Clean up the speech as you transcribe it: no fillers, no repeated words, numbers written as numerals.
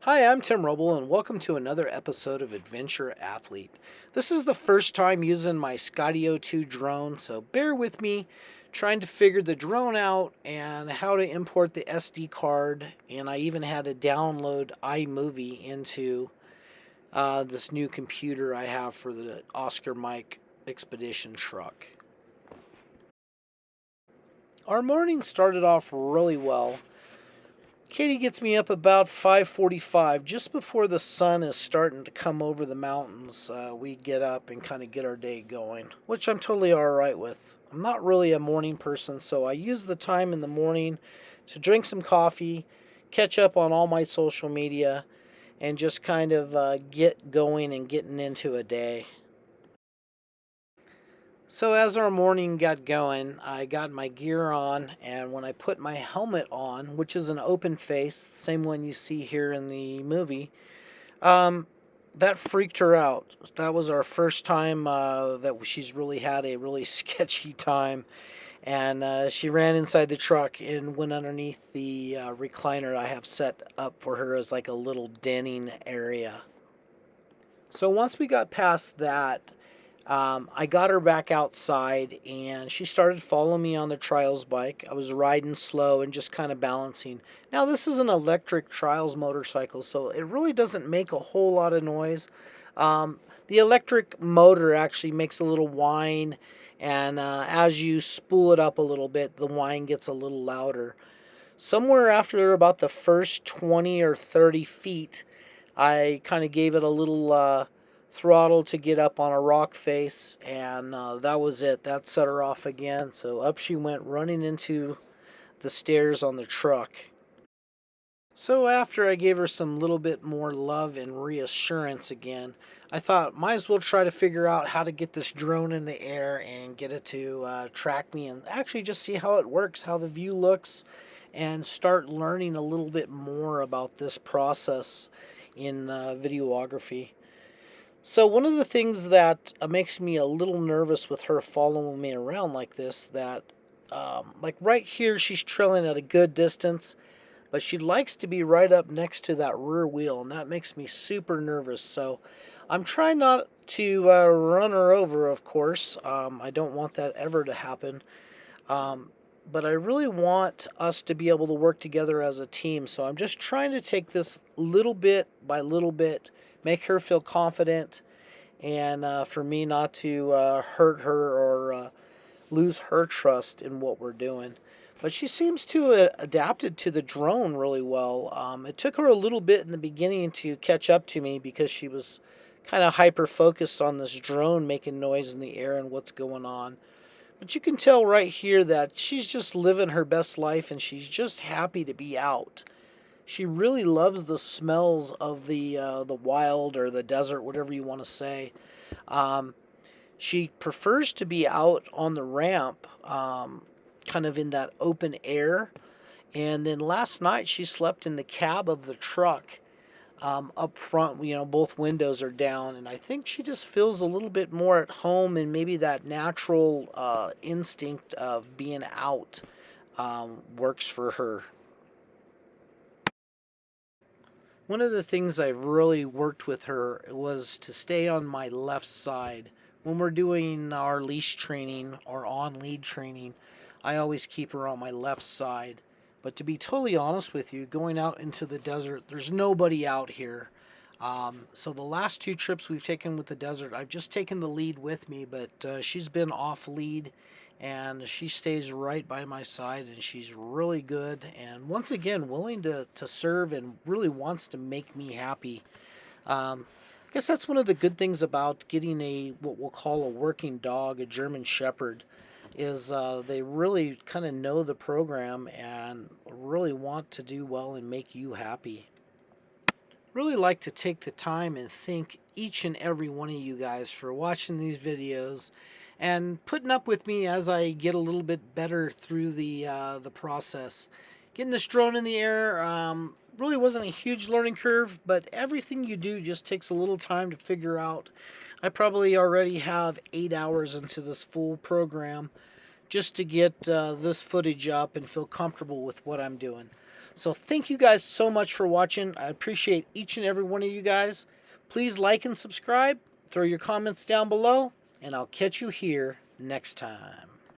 Hi, I'm Tim Roble, and welcome to another episode of Adventure Athlete. This is the first time using my Skydio 2 drone, so bear with me trying to figure the drone out and how to import the SD card. And I even had to download iMovie into this new computer I have for the Oscar Mike Expedition truck. Our morning started off really well. Katie gets me up about 5:45, just before the sun is starting to come over the mountains. We get up and kind of get our day going, which I'm totally all right with. I'm not really a morning person, so I use the time in the morning to drink some coffee, catch up on all my social media, and just kind of get going and getting into a day. So as our morning got going, I got my gear on, and when I put my helmet on, which is an open face, same one you see here in the movie, um, that freaked her out. That was our first time that she's really had a really sketchy time, and she ran inside the truck and went underneath the recliner I have set up for her as like a little denning area. So once we got past that, I got her back outside and she started following me on the trials bike. I was riding slow and just kind of balancing. Now, this is an electric trials motorcycle, so it really doesn't make a whole lot of noise. The electric motor actually makes a little whine, and as you spool it up a little bit, the whine gets a little louder. Somewhere after about the first 20 or 30 feet, I kind of gave it a little throttle to get up on a rock face, and that was it. That set her off again. So up she went, running into the stairs on the truck. So after I gave her some little bit more love and reassurance again, I thought might as well try to figure out how to get this drone in the air and get it to track me and actually just see how it works, how the view looks, and start learning a little bit more about this process in videography. So one of the things that makes me a little nervous with her following me around like this, that like right here, she's trailing at a good distance, but she likes to be right up next to that rear wheel, and that makes me super nervous. So I'm trying not to run her over, of course. I don't want that ever to happen. But I really want us to be able to work together as a team. So I'm just trying to take this little bit by little bit, make her feel confident, and for me not to hurt her or lose her trust in what we're doing. But she seems to have adapted to the drone really well. It took her a little bit in the beginning to catch up to me because she was kind of hyper focused on this drone making noise in the air and what's going on. But you can tell right here that she's just living her best life and she's just happy to be out. She really loves the smells of the wild or the desert, whatever you want to say. Um, she prefers to be out on the ramp, kind of in that open air. And then last night she slept in the cab of the truck, up front. Both windows are down, and I think she just feels a little bit more at home, and maybe that natural instinct of being out works for her. One of the things I've really worked with her was to stay on my left side. When we're doing our leash training or on lead training, I always keep her on my left side. But to be totally honest with you, going out into the desert, there's nobody out here. So the last two trips we've taken with the desert, I've just taken the lead with me, but she's been off lead and she stays right by my side, and she's really good and once again willing to serve and really wants to make me happy. I guess that's one of the good things about getting a what we'll call a working dog, a German Shepherd, is they really kind of know the program and really want to do well and make you happy. Really like to take the time and thank each and every one of you guys for watching these videos and putting up with me as I get a little bit better through the process. Getting this drone in the air really wasn't a huge learning curve, but everything you do just takes a little time to figure out. I probably already have 8 hours into this full program just to get this footage up and feel comfortable with what I'm doing. So thank you guys so much for watching. I appreciate each and every one of you guys. Please like and subscribe. Throw your comments down below, and I'll catch you here next time.